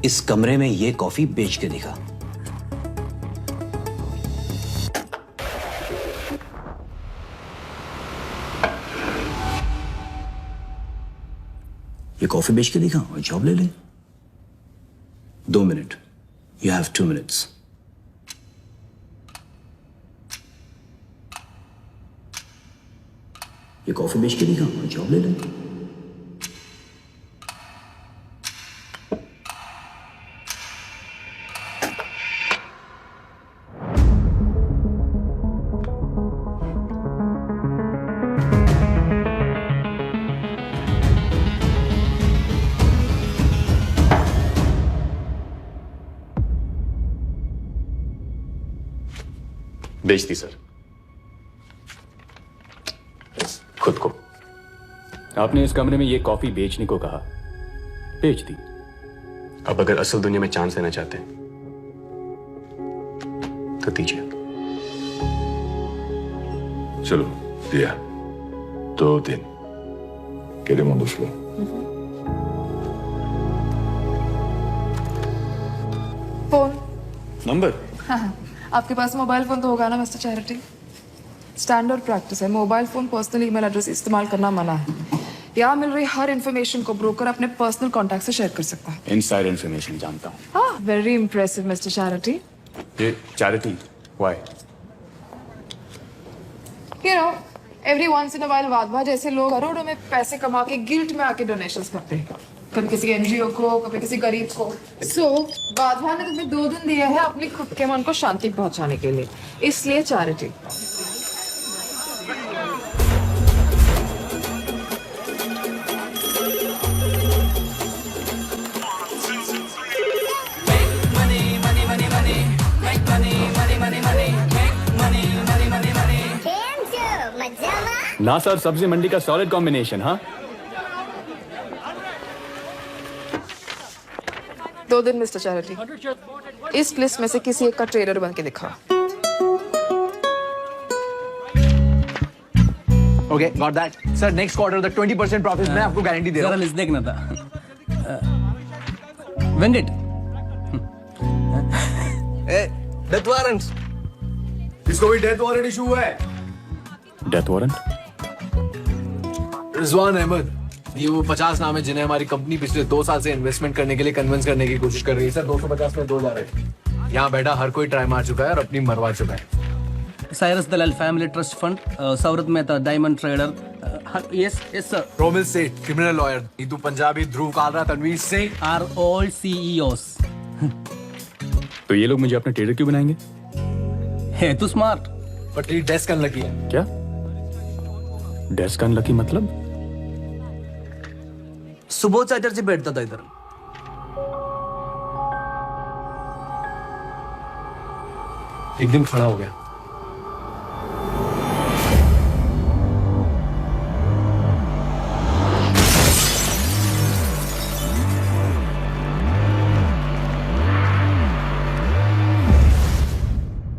इस कमरे में ये कॉफी बेच के दिखा। ये कॉफी बेच के दिखा और जॉब ले ले। 2 मिनट। You have 2 minutes. ये कॉफी बेच के दिखा और जॉब ले ले। बेच दी सर। खुद को। आपने इस कमरे में ये कॉफी बेचने को कहा, बेच दी। अब अगर असल दुनिया में चांस लेना चाहते हैं तो दीजिए। चलो दिया 2 दिन queremos verlo. फोन। नंबर? हाँ, आपके पास मोबाइल फोन तो होगा ना मिस्टर चैरिटी? स्टैंडर्ड प्रैक्टिस है, mobile phone personal email address इस्तेमाल करना मना है। यहाँ मिल रही हर इन्फॉर्मेशन को ब्रोकर अपने पर्सनल कॉन्टैक्ट से शेयर कर सकता है। इनसाइड इन्फॉर्मेशन जानता हूँ। हाँ, वेरी इंप्रेसिव मिस्टर चैरिटी। ये Charity why? You know, every once in a while Wadhwa जैसे लोग करोड़ों में पैसे कमा के गिल्ट में आके डोनेशंस करते हैं, कभी किसी एनजीओ को, कभी किसी गरीब को। सो वाधवा ने तुम्हें 2 दिन दिए हैं अपनी खुद के मन को शांति पहुंचाने के लिए, इसलिए चैरिटी। ना सर, सब्जी मंडी का सॉलिड कॉम्बिनेशन। हाँ, 2 दिन मिस्टर चैरिटी। इस लिस्ट में से किसी एक का ट्रेडर बन के दिखा। Okay, got that. Sir, next quarter the 20% profit मैं आपको गारंटी दे रहा हूँ। जरा लिस्ट देखना था। वेंकट। Death warrant. इसको भी डेथ वारंट इशू हुआ है। Death warrant? रिजवान अहमद, ये वो 50 नाम है जिन्हें हमारी कंपनी पिछले 2 साल से इन्वेस्टमेंट करने के लिए कन्विंस करने की कोशिश कर रही है। सर 250 में 2 जा रहे हैं। यहाँ बैठा हर कोई ट्राई मार चुका है और अपनी मरवा चुका है। Cyrus Dalal family trust fund, Saurat Mehta diamond trader. Yes yes sir. Romil Seth criminal lawyer, Neetu Punjabi, Dhruv Kalra, Tanveer Singh are all CEOs। तो ये लोग मुझे अपने ट्रेडर क्यों बनाएंगे? है तू स्मार्ट। बट ये डेस्क अनलकी है। क्या डेस्क अनलकी मतलब? सुबोध चैटर्जी बैठता था इधर। एक दिन खड़ा हो गया।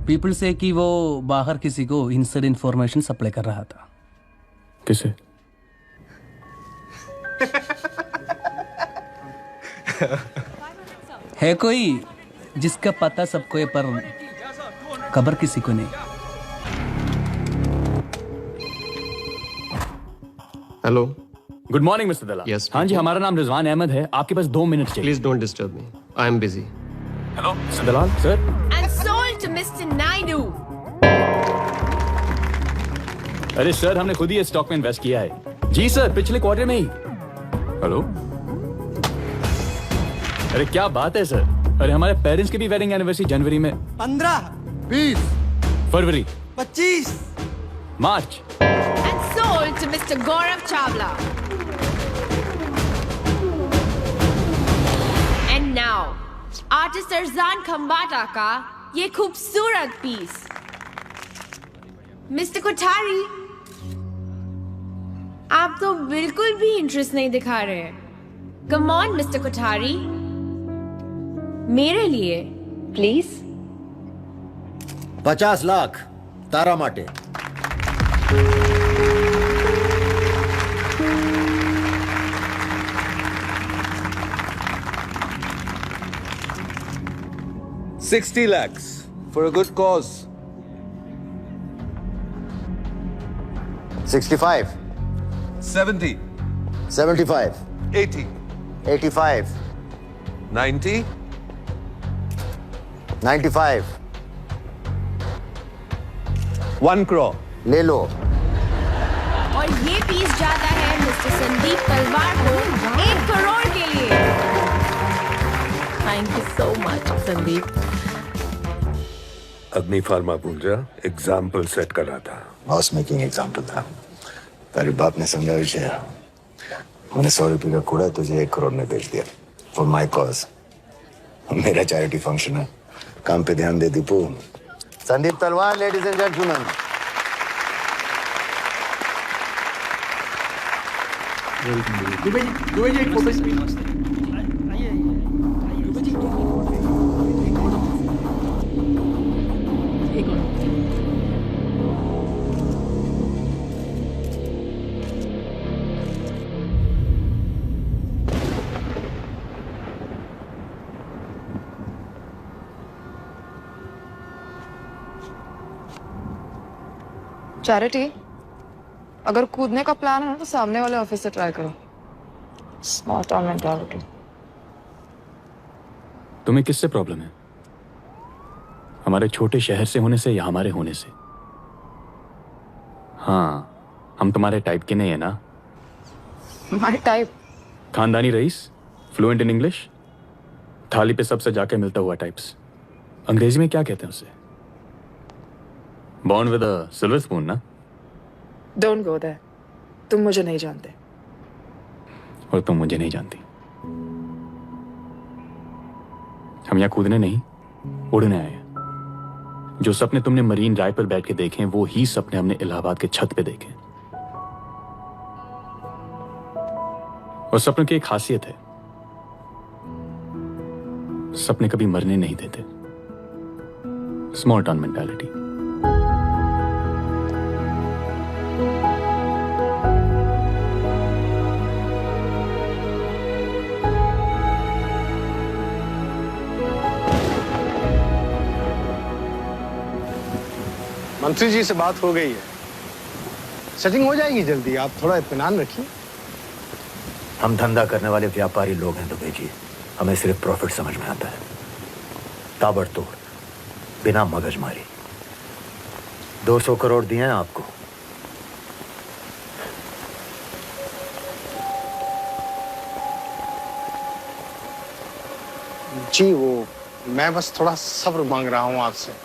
पीपल से कि वो बाहर किसी को इनसाइड इंफॉर्मेशन सप्लाई कर रहा था। किसे? है कोई जिसका पता सबको है पर खबर किसी को नहीं। हेलो। गुड मॉर्निंग मिस्टर दलाल। Yes, हाँ जी, हमारा नाम रिजवान अहमद है। आपके पास 2 मिनट चाहिए। Please don't disturb me, I am busy. Hello mister Dalal. Sir. And sold to Mr. Naidu. अरे सर, हमने खुद ही इस स्टॉक में इन्वेस्ट किया है। जी सर, पिछले क्वार्टर में ही। हेलो। अरे क्या बात है सर। अरे हमारे पेरेंट्स की भी वेडिंग एनिवर्सरी जनवरी में। 15, 20, फरवरी, 25, मार्च। And sold to Mr. Gaurav Chawla. And now, artist Arzan Khambatta का ये खूबसूरत पीस। मिस्टर कोठारी, आप तो बिल्कुल भी इंटरेस्ट नहीं दिखा रहे हैं। कम ऑन मिस्टर कोठारी, मेरे लिए प्लीज। 50 लाख तारा माटे। 60 lakhs for a good cause. 65, 70, 75, 80, 85, 90, 95. 1 crore. ले लो। और ये पीस जाता है मिस्टर संदीप तलवार को 1 करोड़ के लिए। Thank you so much Sandeep. अग्नि फार्मा भूल जा, एग्जाम्पल सेट कर रहा था। बॉस मेकिंग एग्जाम्पल था। तेरे बाप ने समझा विषय। मैंने 100 रुपये का कूड़ा तुझे 1 करोड़ में बेच दिया फॉर माई कॉज। मेरा चैरिटी फंक्शन है, काम पे ध्यान दे दीपू। संदीप तलवार, ladies and gentleman. Dubey ji एक फोटो। चैरिटी, अगर कूदने का प्लान है ना तो सामने वाले ऑफिस से ट्राई करो। Smart town mentality. तुम्हें किससे प्रॉब्लम है? हमारे छोटे शहर से होने से या हमारे होने से? हाँ, हम तुम्हारे टाइप के नहीं है ना? My type. खानदानी रईस, फ्लुएंट इन इंग्लिश, थाली पे सबसे जाके मिलता हुआ टाइप्स। अंग्रेजी में क्या कहते हैं उसे? Born with a silver spoon ना? Don't go there. तुम मुझे नहीं जानते। और तुम मुझे नहीं जानती। हम यहाँ कूदने नहीं, उड़ने आए हैं। जो सपने तुमने मरीन ड्राइव पर बैठ के देखे हैं, वो ही सपने हमने इलाहाबाद के छत पे देखे। और सपनों की एक खासियत है, सपने कभी मरने नहीं देते। Small town mentality. मंत्री जी से बात हो गई है, सेटिंग हो जाएगी जल्दी। आप थोड़ा इत्मीनान रखिए। हम धंधा करने वाले व्यापारी लोग हैं दुबे जी, हमें सिर्फ प्रॉफिट समझ में आता है। ताबड़तोड़, बिना मगजमारी। 200 करोड़ दिए हैं आपको। जी वो मैं बस थोड़ा सब्र मांग रहा हूं आपसे।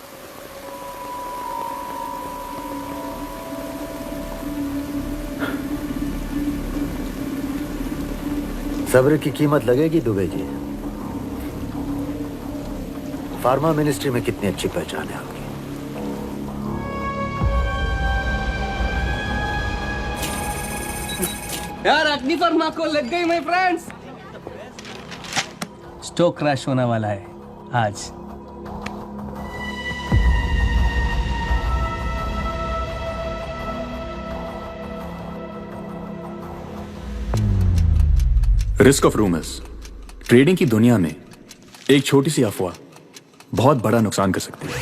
सब्र की कीमत लगेगी दुबे जी। फार्मा मिनिस्ट्री में कितनी अच्छी पहचान है आपकी। यार अग्नि फार्मा को लग गई माय फ्रेंड्स। स्टॉक क्रैश होने वाला है आज। Risk of rumours. ट्रेडिंग की दुनिया में एक छोटी सी अफवाह बहुत बड़ा नुकसान कर सकती है।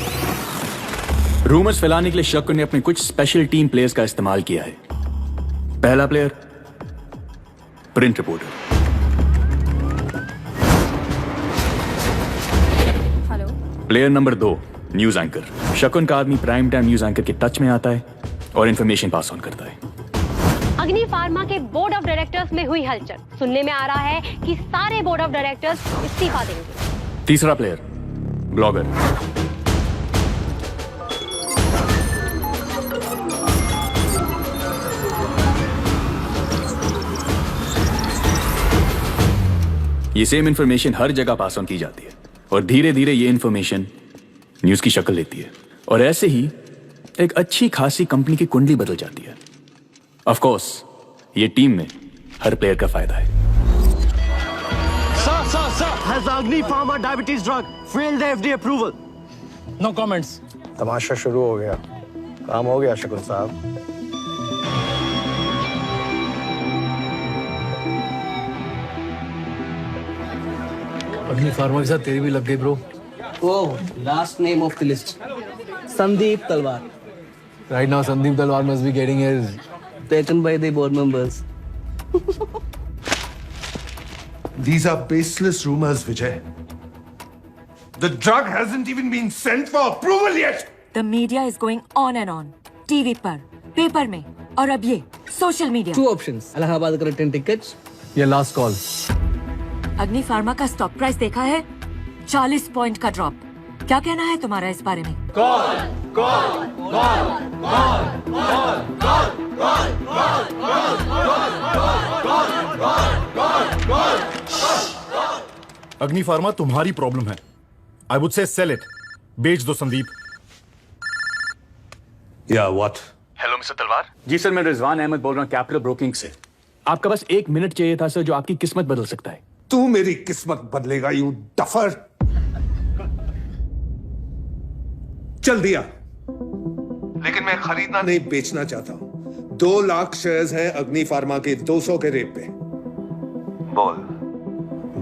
रूमर्स फैलाने के लिए शक्कर ने अपने कुछ स्पेशल टीम प्लेयर्स का इस्तेमाल किया है। पहला player, print reporter. Hello. Player number 2, news anchor. शकुन का आदमी प्राइम टाइम न्यूज एंकर के टच में आता है और इंफॉर्मेशन पास ऑन करता है। अग्नि फार्मा के बोर्ड ऑफ डायरेक्टर्स में हुई हलचल। सुनने में आ रहा है कि सारे बोर्ड ऑफ डायरेक्टर्स इस्तीफा देंगे। तीसरा प्लेयर, ब्लॉगर। ये सेम इंफॉर्मेशन हर जगह पास ऑन की जाती है और धीरे धीरे ये इंफॉर्मेशन न्यूज की शक्ल लेती है और ऐसे ही एक अच्छी खासी कंपनी की कुंडली बदल जाती है। ऑफ कोर्स ये टीम में हर प्लेयर का फायदा है। Sir, has Agni Pharma diabetes drug failed the FDA approval? No comments. तमाशा शुरू हो गया। काम हो गया शकुन साहब। अग्नि फार्मा के साथ तेरी भी लग गई bro. Oh, last name of the list. Sandeep Talwar. Right now, Sandeep Talwar must be getting his. Taken by the board members. These are baseless rumors, Vijay. The drug hasn't even been sent for approval yet. The media is going on and on. TV पर, paper में, और अब ये social media. Two options. Allahabad का return tickets. ये last call. अग्नि pharma का stock price देखा है? 40 पॉइंट का ड्रॉप. क्या कहना है तुम्हारा इस बारे में? अग्नि फार्मा तुम्हारी प्रॉब्लम है. I would say sell it. बेच दो Sandeep. Yeah, what? Hello mister Talwar. जी सर, मैं रिजवान अहमद बोल रहा हूँ कैपिटल ब्रोकिंग से. आपका बस 1 मिनट चाहिए था सर, जो आपकी किस्मत बदल सकता है. तू मेरी किस्मत बदलेगा, यू डफर. चल दिया, लेकिन मैं खरीदना नहीं, बेचना चाहता हूं. 2 लाख शेयर्स हैं अग्नि फार्मा के 200 के रेट पे. बोल,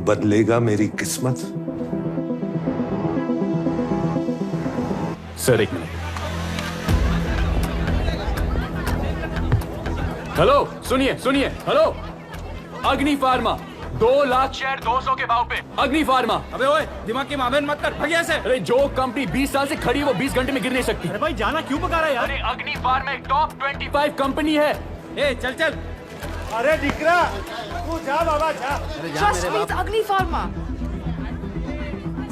बदलेगा मेरी किस्मत? Sir 1 minute. हेलो, सुनिए. हेलो, अग्नि फार्मा 2 लाख शेयर 200 के भाव पे. अग्नि फार्मा. अबे ओए, दिमाग की मावेन मत कर. भगिया से. अरे जो कंपनी 20 साल से खड़ी है वो 20 घंटे में गिर नहीं सकती. अरे भाई जाना क्यों पका रहा है यार? अरे अग्नि फार्मा एक टॉप 25 कंपनी है. ए चल. अरे दिकरा, तू जा बाबा जा. Trust me, it's Agni Pharma.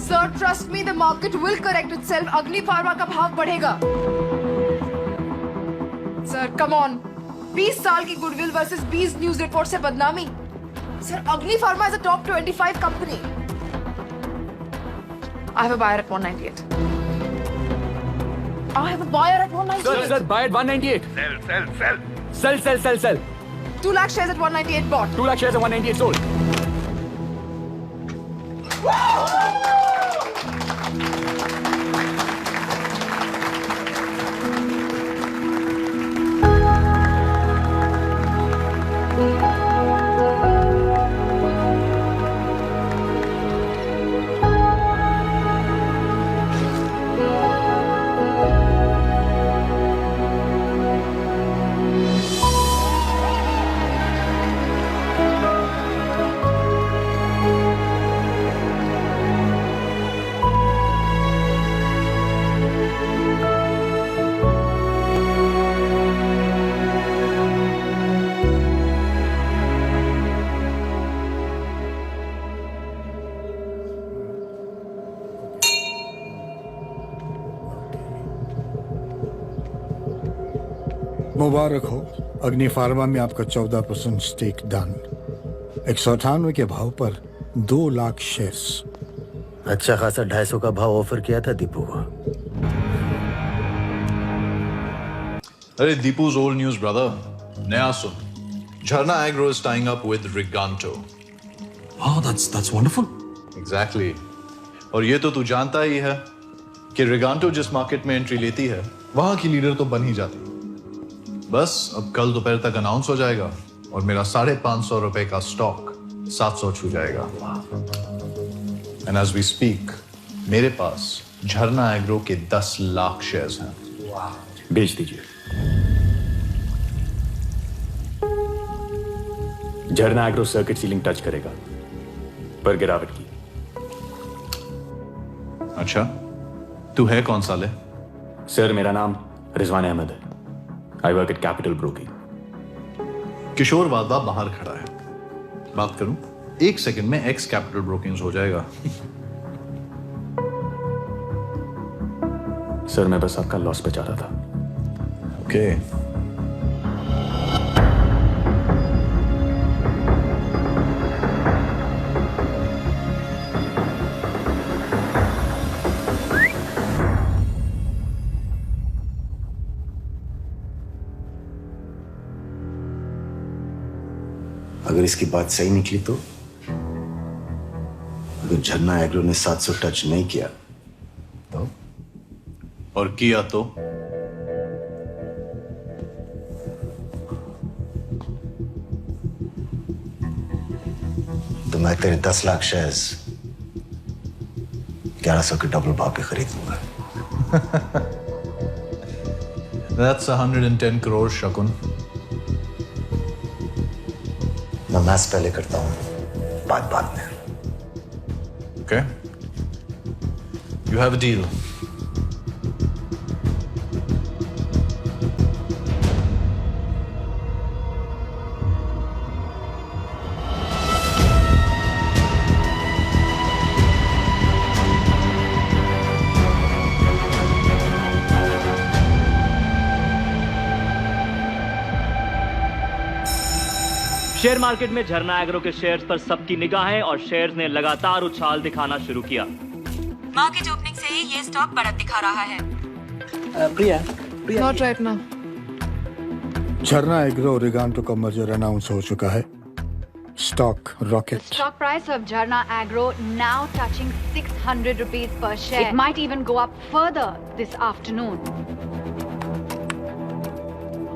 Sir, trust me, the market will correct itself. Agni Pharma का भाव बढ़ेगा. Sir, come on. 20 साल की गुडविल वर्सेस 20 न्यूज रिपोर्ट से बदनामी. Sir, Agni Pharma is a top 25 company. I have a buyer at 198. I have a buyer at 198. Sir buy at 198. Sell. 2 lakh shares at 198 bought. 2 lakh shares at 198 sold. मुबारक हो. अग्नि pharma में आपका 14% stake done. 198 के भाव पर 2 lakh shares. अच्छा खासा 250 का भाव ऑफर किया था दीपू को. अरे दीपू's old news brother. नया सुन. झरना agro is tying up with Riganto. Oh, that's wonderful. Exactly. और ये तो तू जानता ही है कि Riganto जिस मार्केट में एंट्री लेती है वहां की लीडर तो बन ही जाती. बस अब कल दोपहर तक अनाउंस हो जाएगा और मेरा 550 रुपए का स्टॉक 700 छू जाएगा. एंड एज वी स्पीक मेरे पास झरना एग्रो के 10 लाख शेयर्स हैं. बेच दीजिए. झरना एग्रो सर्किट सीलिंग टच करेगा पर गिरावट की. अच्छा, तू है कौन साले? सर मेरा नाम रिजवान अहमद है. I work at capital broking. Kishore वादा बाहर खड़ा है. बात करूं? 1 सेकंड में एक्स कैपिटल ब्रोकिंग हो जाएगा. सर मैं बस आपका लॉस बचा रहा था. ओके. अगर इसकी बात सही निकली तो, अगर झरना एग्रो ने 700 टच नहीं किया तो, और किया तो मैं तेरे 10 लाख शेयर्स 1100 के डबल भाव पे खरीद लूंगा। That's 110 crores, Shakun. मैं मैथ्स पहले करता हूँ, बाद में। Okay. You have a deal. Share market में झरना एग्रो के शेयर्स पर सबकी निगाहें और शेयर्स ने लगातार उछाल दिखाना शुरू किया। मार्केट ओपनिंग से ही ये स्टॉक बढ़त दिखा रहा है। प्रिया नॉट राइट ना। झरना एग्रो और रिगांटो का मर्जर अनाउंस हो चुका है। Stock rocket. Stock price of Jharna Agro now touching 600 rupees per share. It might even go up further this afternoon.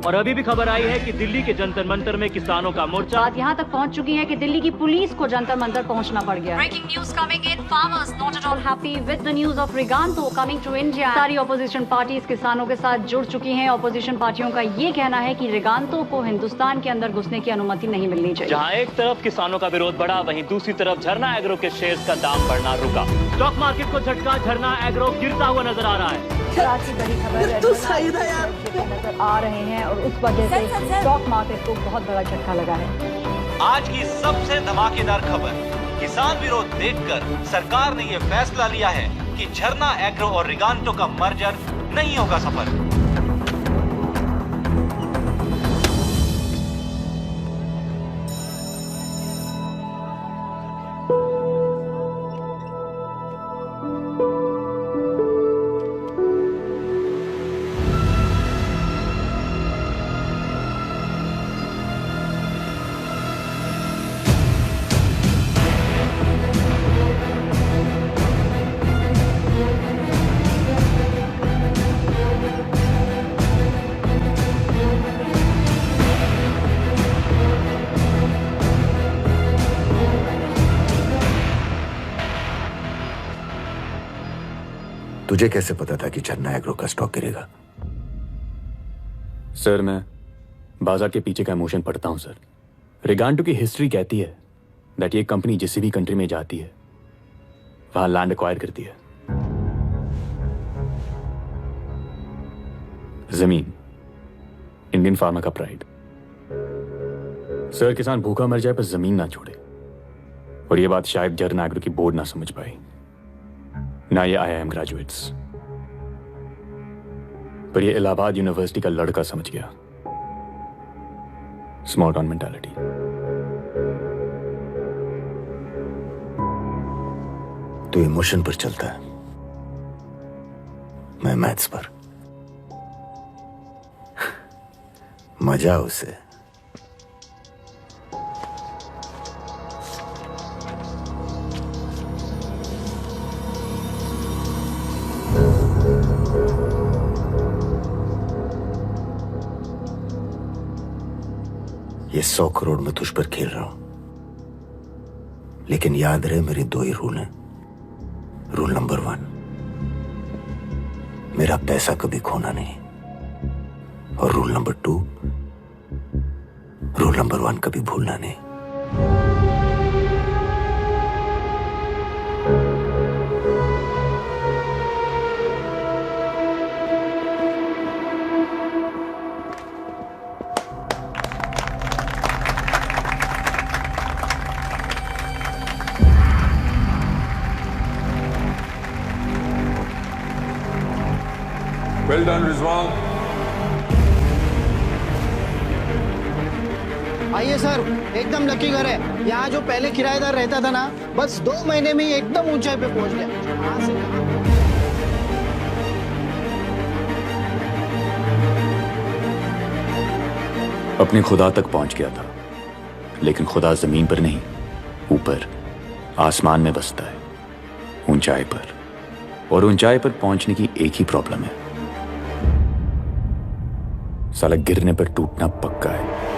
और अभी भी खबर आई है कि दिल्ली के जंतर मंतर में किसानों का मोर्चा बात यहाँ तक पहुँच चुकी है कि दिल्ली की पुलिस को जंतर मंतर पहुँचना पड़ गया। Breaking news coming in. Farmers not at all happy with the news of Riganto coming to India. सारी ऑपोजिशन पार्टीज किसानों के साथ जुड़ चुकी हैं। ऑपोजिशन पार्टियों का ये कहना है कि रिगांतो को हिंदुस्तान के अंदर घुसने की अनुमति नहीं मिलनी चाहिए। जहाँ एक तरफ किसानों का विरोध बढ़ा, वहीं दूसरी तरफ झरना एग्रो के शेयर्स का दाम बढ़ना रुका। स्टॉक मार्केट को झटका, झरना एग्रो गिरता हुआ नजर आ रहा है। की बड़ी खबर नजर आ रहे हैं और उस वजह से स्टॉक मार्केट को बहुत बड़ा झटका लगा है। आज की सबसे धमाकेदार खबर, किसान विरोध देखकर सरकार ने यह फैसला लिया है कि झरना एग्रो और रिगांटो का मर्जर नहीं होगा सफल। तुझे कैसे पता था कि झरना एग्रो का स्टॉक गिरेगा? सर, मैं बाजार के पीछे का इमोशन पढ़ता हूं सर। रिगांटो की हिस्ट्री कहती है दैट ये कंपनी जिस भी कंट्री में जाती है वहां लैंड एक्वायर करती है। जमीन इंडियन फार्मा का प्राइड। सर, किसान भूखा मर जाए पर जमीन ना छोड़े, और ये बात शायद झरना एग्रो की बोर्ड ना समझ पाई, ना ये IIM ग्रेजुएट्स, पर ये इलाहाबाद यूनिवर्सिटी का लड़का समझ गया। Small town mentality. तू इमोशन पर चलता है, मैं मैथ्स पर। मजा उसे। ये 100 करोड़ में तुझ पर खेल रहा हूं, लेकिन याद रहे मेरे 2 ही रूल हैं। रूल नंबर 1, मेरा पैसा कभी खोना नहीं, और रूल नंबर 2, रूल नंबर 1 कभी भूलना नहीं। Well done, Rizwan. आइए सर, एकदम लकी घर है। यहाँ जो पहले किराएदार रहता था ना, बस 2 महीने में ही एकदम ऊंचाई पे पहुंच गया। वहां से अपने खुदा तक पहुंच गया था, लेकिन खुदा जमीन पर नहीं, ऊपर आसमान में बसता है, ऊंचाई पर। और ऊंचाई पर पहुंचने की एक ही प्रॉब्लम है, साला गिरने पर टूटना पक्का है।